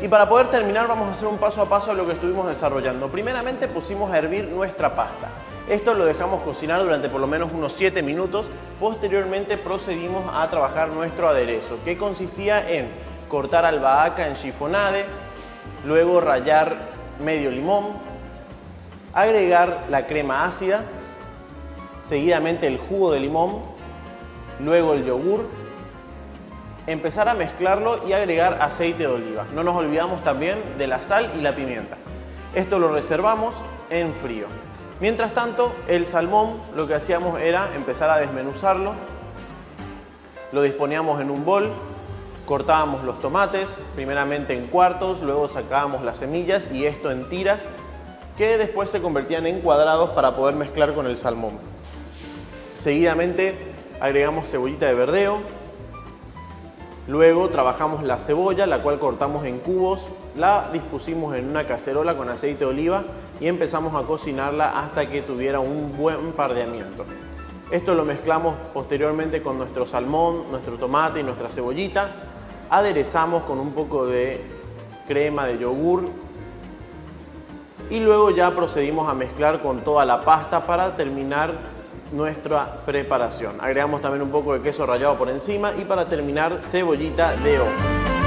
para poder terminar vamos a hacer un paso a paso de lo que estuvimos desarrollando. Primeramente pusimos a hervir nuestra pasta. Esto lo dejamos cocinar durante por lo menos unos 7 minutos. Posteriormente procedimos a trabajar nuestro aderezo, que consistía en cortar albahaca en chiffonade, luego rallar medio limón, agregar la crema ácida, seguidamente el jugo de limón, luego el yogur, empezar a mezclarlo y agregar aceite de oliva. No nos olvidamos también de la sal y la pimienta. Esto lo reservamos en frío. Mientras tanto, el salmón lo que hacíamos era empezar a desmenuzarlo. Lo disponíamos en un bol, cortábamos los tomates, primeramente en cuartos, luego sacábamos las semillas y esto en tiras, que después se convertían en cuadrados para poder mezclar con el salmón. Seguidamente agregamos cebollita de verdeo. Luego trabajamos la cebolla, la cual cortamos en cubos, la dispusimos en una cacerola con aceite de oliva y empezamos a cocinarla hasta que tuviera un buen pardeamiento. Esto lo mezclamos posteriormente con nuestro salmón, nuestro tomate y nuestra cebollita. Aderezamos con un poco de crema de yogur y luego ya procedimos a mezclar con toda la pasta para terminar nuestra preparación. Agregamos también un poco de queso rallado por encima y para terminar cebollita de hoja.